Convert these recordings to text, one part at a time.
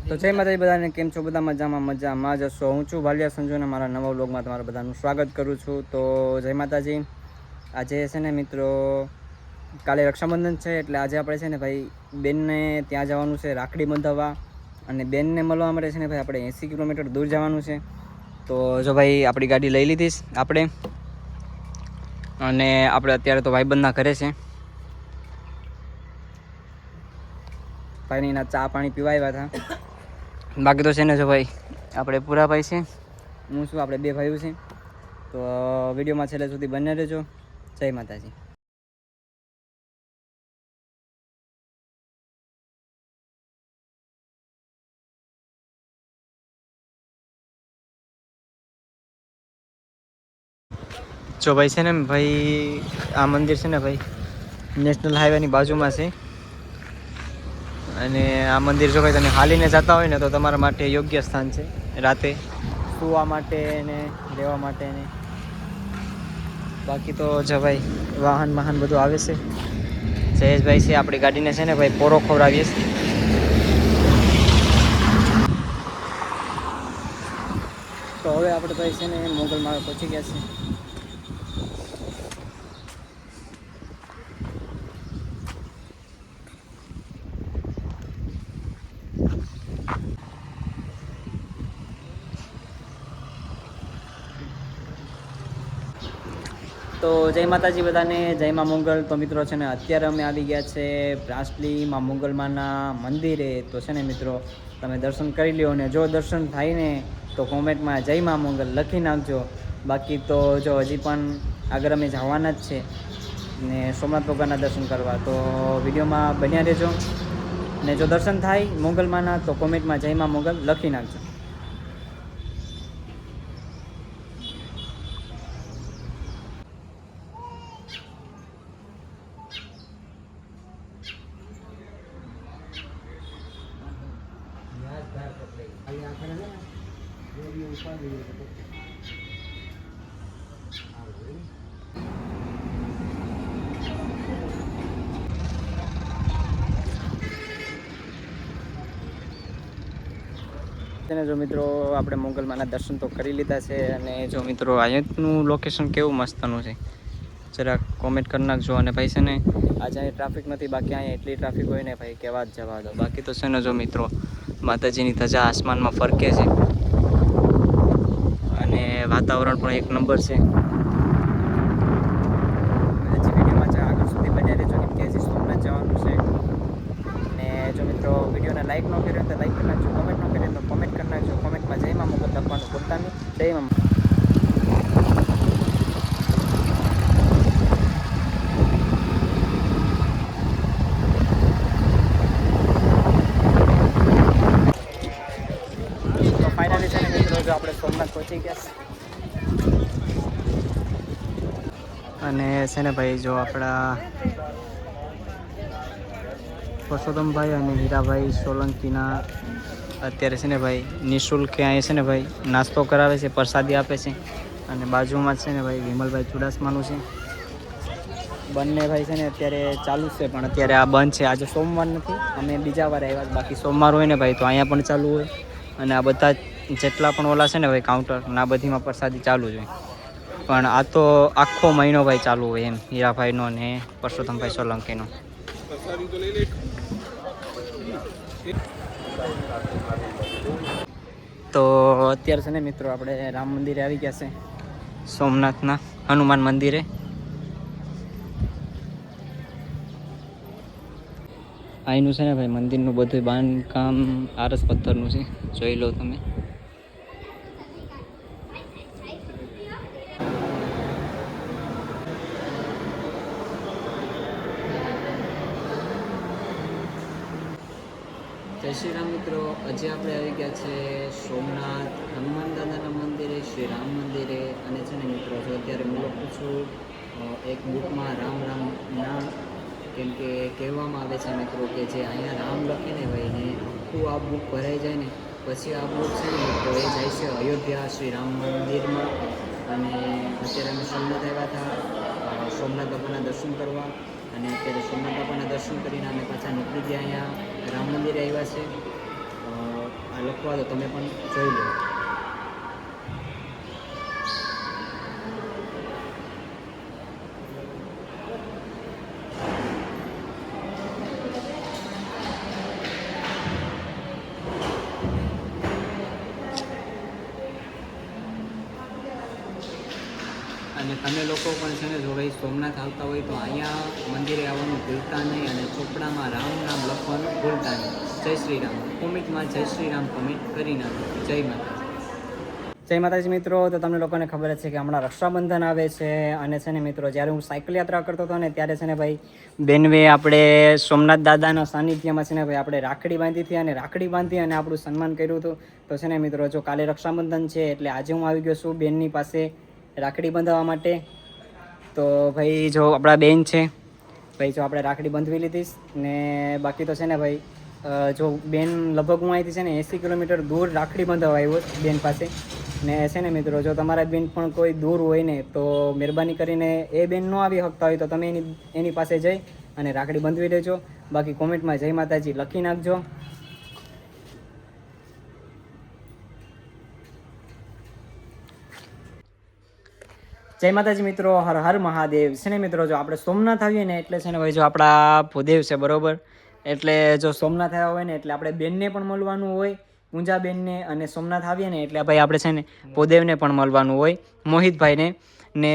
તો જય માતાજી બધાને, કેમ છો? બધા મજામાં જશો. હું છું ભાલિયા સંજોને મારા નવા વ્લોગમાં તમારા બધાનું સ્વાગત કરું છું. તો જય માતાજી. આજે છે ને મિત્રો, કાલે રક્ષાબંધન છે, એટલે આજે આપણે છે ને ભાઈ બેનને ત્યાં જવાનું છે રાખડી બંધાવવા, અને બેનને મળવા માટે છે ને ભાઈ આપણે 80 કિલોમીટર દૂર જવાનું છે. તો જો ભાઈ આપણી ગાડી લઈ લીધી આપણે, અને આપણે અત્યારે તો ભાઈબંધના ઘરે છે. ભાઈની ચા પાણી પીવા આવ્યા હતા. બાકી તો છે ને જો ભાઈ આપણે પૂરા ભાઈ છે, હું છું, આપણે બે ભાઈઓ છે. તો વિડીયોમાં છેલ્લે સુધી બને રહેજો. જય માતાજી. જો ભાઈ છે ને ભાઈ, આ મંદિર છે ને ભાઈ નેશનલ હાઈવેની બાજુમાં છે, અને આ મંદિર જો ભાઈ તમે હાલીને જતા હોય ને તો તમારા માટે યોગ્ય સ્થાન છે, રાતે સુવા માટે ને રહેવા માટે ને. બાકી તો જો ભાઈ વાહન બધું આવે છે. જયેશભાઈ છે, આપણી ગાડીને છે ને ભાઈ પોરો ખવડાવીએ છીએ. તો હવે આપણે ભાઈ છે ને મોગલમાં પહોંચી ગયા છીએ. તો જય માતાજી બધાને, જય માં મોગલ. તો મિત્રો છે ને અત્યારે અમે આવી ગયા છે પ્રાસલી માં મોગલમાના મંદિરે. તો છે ને મિત્રો તમે દર્શન કરી લ્યો, અને જો દર્શન થાય ને તો કોમેન્ટમાં જય માં મોગલ લખી નાખજો. બાકી તો જો હજી પણ આગળ અમે જવાના જ છે ને સોમનાથ ભગવાનના દર્શન કરવા. તો વિડીયોમાં બન્યા રહેજો, ને જો દર્શન થાય મોગલમાના તો કોમેન્ટમાં જય માં મોગલ લખી નાખજો. જો મિત્રો આપણે મોગલમાના દર્શન તો કરી લીધા છે, અને જો મિત્રો અહીંયાનું લોકેશન કેવું મસ્તનું છે જરાક કોમેન્ટ કરી નાખજો. અને ભાઈ છે ને આજે અહીં ટ્રાફિક નથી, બાકી અહીંયા એટલી ટ્રાફિક હોય ને ભાઈ કહેવા જ જવા દો. બાકી તો છે ને જો મિત્રો માતાજીની ધજા આસમાનમાં ફરકે છે, અને વાતાવરણ પણ એક નંબર છે. હજી વિડીયોમાં આગળ સુધી બન્યા રહેજો, કેમ કે હજી સોમનાથ જવાનું છે. અને જો મિત્રો વિડીયોને લાઈક ન કર્યો તો લાઈક કરી નાખજો, કોમેન્ટ ન કર્યો તો કોમેન્ટ કરી નાખજો. કોમેન્ટમાં જય માં મોગલ લખવાનું ભૂલતા નહીં. જય માં. તો ફાઇનલી છે ને મિત્રો જો આપણે સોમનાથ પહોંચી ગયા, અને છે ને ભાઈ જો આપણા પરસોત્તમભાઈ અને હીરાભાઈ સોલંકીના અત્યારે છે ને ભાઈ નિઃશુલ્ક અહીંયા છે ને ભાઈ નાસ્તો કરાવે છે, પ્રસાદી આપે છે. અને બાજુમાં છે ને ભાઈ વિમલભાઈ ચુડાસમાનું છે. બંને ભાઈ છે ને અત્યારે ચાલુ છે, પણ અત્યારે આ બંધ છે. આજે સોમવાર નથી, અમે બીજા વારે આવ્યા. બાકી સોમવાર હોય ને ભાઈ તો અહીંયા પણ ચાલુ હોય, અને આ બધા જેટલા પણ ઓલા છે ને ભાઈ કાઉન્ટર, આ બધીમાં પ્રસાદી ચાલુ જ હોય. પણ આ તો આખો મહિનો ભાઈ ચાલુ હોય એમ, હીરાભાઈનો ને પરસોત્તમભાઈ સોલંકીનો. તો અત્યારે છે ને મિત્રો આપણે રામ મંદિરે આવી ગયા છે, સોમનાથના હનુમાન મંદિરે. અહીંનું છે ને ભાઈ મંદિરનું બધું બાંધકામ આરસ પથ્થરનું છે, જોઈ લો તમે. જય શ્રી રામ મિત્રો, હજી આપણે આવી ગયા છે સોમનાથ હનુમાન દાદાના મંદિરે, શ્રી રામ મંદિરે. અને છે ને મિત્રો જો અત્યારે હું લખું છું એક બુકમાં રામ રામ ના, કેમ કે કહેવામાં આવે છે મિત્રો કે જે અહીંયા રામ લખીને ભાઈ ને આખું આ બુક ભરાઈ જાય ને પછી આ બુક છે ને મિત્રો એ જાય છે અયોધ્યા શ્રી રામ મંદિરમાં. અને અત્યારે અમે સોમનાથ આવ્યા હતા સોમનાથ બાપાના દર્શન કરવા, અને અત્યારે સોમનાથ બાપાના દર્શન કરીને અમે પાછા નીકળી ગયા અહીંયા રામ મંદિરે આવ્યા છે. આ લખવા દો, તમે પણ જોઈ લો. અને તમે લોકો પણ છે ને જો ભાઈ સોમનાથ આવતા હોય તો અહીંયા મંદિરે આવવાનું ભૂલતા નહીં, અને ચોપડામાં રામ નામ લખવાનું ભૂલતા નહીં. જય શ્રી રામ કોમેન્ટમાં જય શ્રી રામ કોમેન્ટ કરી નાખો. જય માતાજી. જય માતાજી મિત્રો. તો તમને લોકોને ખબર જ છે કે હમણાં રક્ષાબંધન આવે છે, અને છે ને મિત્રો જ્યારે હું સાયકલ યાત્રા કરતો હતો ને ત્યારે છે ને ભાઈ બેનવે આપણે સોમનાથ દાદાના સાનિધ્યમાં છે ને ભાઈ આપણે રાખડી બાંધી હતી, અને રાખડી બાંધી અને આપણું સન્માન કર્યું હતું. તો છે ને મિત્રો જો કાલે રક્ષાબંધન છે એટલે આજે હું આવી ગયો છું બેનની પાસે રાખડી બાંધવા માટે. તો ભાઈ જો આપણા બેન છે ભાઈ, જો આપણે રાખડી બાંધવી લીધી ને બાકી તો છે ને ભાઈ જો બેન લગભગ હું અહીંથી છે ને 80 કિલોમીટર દૂર રાખડી બાંધવા આવ્યો બેન પાસે. ને છે ને મિત્રો જો તમારા બેન પણ કોઈ દૂર હોય ને તો મહેરબાની કરીને એ બેન ન આવી શકતા હોય તો તમે એની પાસે જઈ અને રાખડી બાંધવી લેજો. બાકી કોમેન્ટમાં જય માતાજી લખી નાખજો. જય માતાજી મિત્રો. હર હર મહાદેવ. છે ને મિત્રો જો આપણે સોમનાથ આવીએ ને એટલે છે ને ભાઈ જો આપણા ભૂદેવ છે બરોબર, એટલે જો સોમનાથ આવ્યા હોય ને એટલે આપણે બેનને પણ મળવાનું હોય, પૂંજા બેનને, અને સોમનાથ આવીએ ને એટલે ભાઈ આપણે છે ને ભૂદેવને પણ મળવાનું હોય, મોહિતભાઈને. ને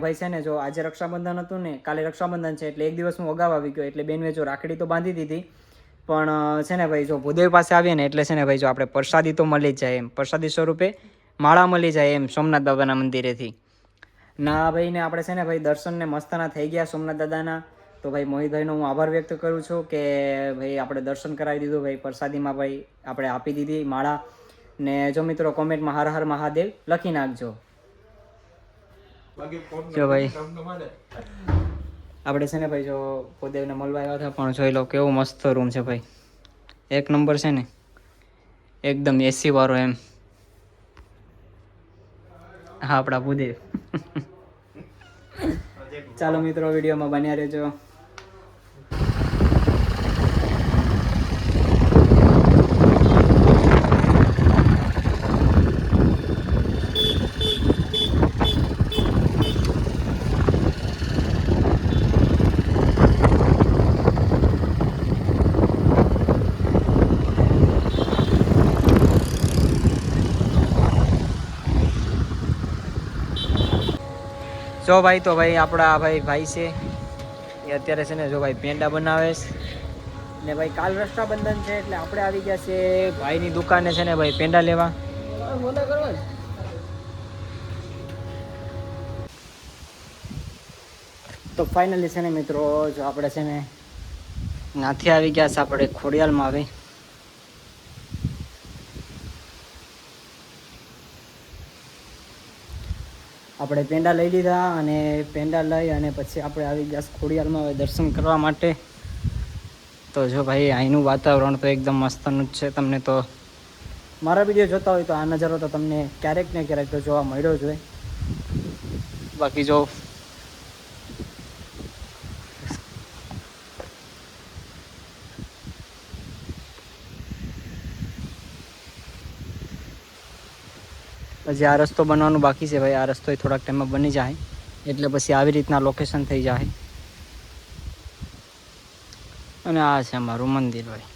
ભાઈ છે ને જો આજે રક્ષાબંધન હતું ને કાલે રક્ષાબંધન છે એટલે એક દિવસ હું અગાઉ આવી ગયો, એટલે બેનવે જો રાખડી તો બાંધી દીધી, પણ છે ને ભાઈ જો ભૂદેવ પાસે આવીએ ને એટલે છે ને ભાઈ જો આપણે પ્રસાદી તો મળી જ જાય એમ, પ્રસાદી સ્વરૂપે માળા મળી જાય એમ સોમનાથ બાબાના મંદિરેથી. ના ભાઈ ને આપણે છે ને ભાઈ દર્શનને મસ્તના થઈ ગયા સોમનાથ દાદાના. તો ભાઈ મોહિતભાઈનો હું આભાર વ્યક્ત કરું છું કે ભાઈ આપણે દર્શન કરાવી દીધું, ભાઈ પ્રસાદીમાં ભાઈ આપણે આપી દીધી માળા. ને જો મિત્રો કોમેન્ટમાં હર હર મહાદેવ લખી નાખજો. જો ભાઈ આપણે છે ને ભાઈ જો ભૂદેવને મળવા આવ્યા હતા, પણ જોઈ લો કેવો મસ્ત રૂમ છે ભાઈ, એક નંબર છે ને, એકદમ એસી વાળો એમ. હા આપણા ભૂદેવ. ચાલો મિત્રો વિડીયોમાં બન્યા રહેજો. જો ભાઈ તો ભાઈ આપણા ભાઈ છે એ અત્યારે છે ને જો ભાઈ પેંડા બનાવે છે, ને ભાઈ કાલ રક્ષાબંધન છે એટલે આપણે આવી ગયા છે ભાઈની દુકાને છે ને ભાઈ પેંડા લેવા. તો ફાઇનલી છે ને મિત્રો જો આપણે છે ને નાથી આવી ગયા છે આપણે ખોડિયાલમાં. આવી આપણે પેંડા લઈ લીધા, અને પેંડા લઈ અને પછી આપણે આવી ગયા ખોડિયાલમાં હવે દર્શન કરવા માટે. તો જો ભાઈ અહીંનું વાતાવરણ તો એકદમ મસ્તનું જ છે. તમને તો મારા વિડીયો જોતા હોય તો આ નજારો તો તમને ક્યારેક ને ક્યારેક તો જોવા મળ્યો જ હોય. બાકી જો હજી આ રસ્તો બનવાનું બાકી છે ભાઈ, આ રસ્તો થોડાક ટાઈમમાં બની જાય એટલે પછી આવી રીતના લોકેશન થઈ જાય. અને આ છે અમારું મંદિર ભાઈ.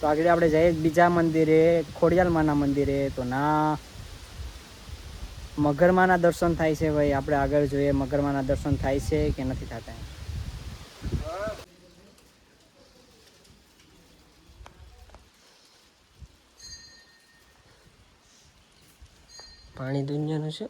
તો આગળ આપણે જઈએ બીજા મંદિરે, ખોડિયાલમાના મંદિરે. તો ના મગરમાના દર્શન થાય છે ભાઈ, આપણે આગળ જોઈએ મગરમાના દર્શન થાય છે કે નથી થતા. પાણી દુનિયાનું છે.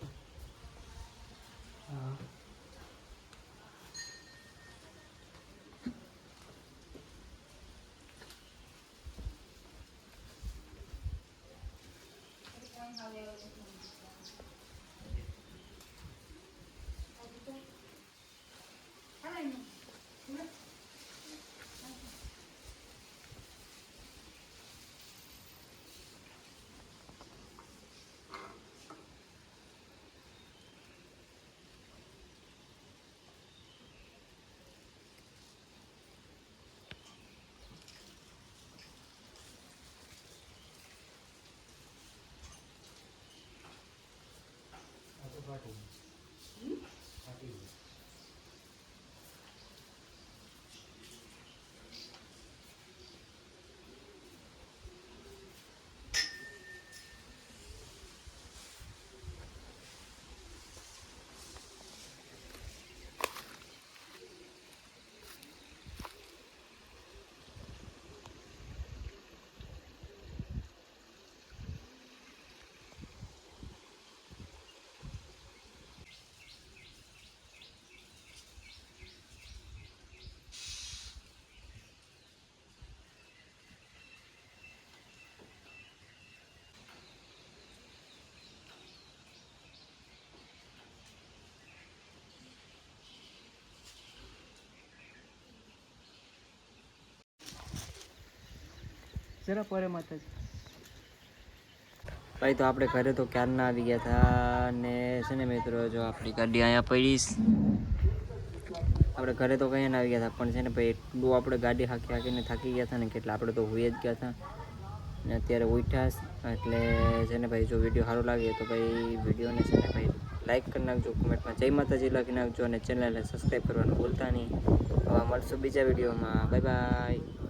જરા પરે માતાજી ભાઈ. તો આપણે ઘરે તો ક્યારના આવી ગયા હતા ને છે ને મિત્રો, જો આપણી ગાડી અહીંયા પડીશ. આપણે ઘરે તો કઈ ના આવી ગયા હતા, પણ છે ને ભાઈ એટલું આપણે ગાડી હાકીને થાકી ગયા હતા ને કેટલા આપણે તો હોઈ જ ગયા હતા ને અત્યારે ઉઠ્યા. એટલે છે ને ભાઈ, જો વિડીયો સારો લાગે તો ભાઈ વિડીયોને છે ને ભાઈ લાઈક કરી નાખજો, કોમેન્ટમાં જય માતાજી લખી નાખજો અને ચેનલને સબસ્ક્રાઈબ કરવાનું ભૂલતા નહીં. હવે મળશું બીજા વિડીયોમાં. Bye bye.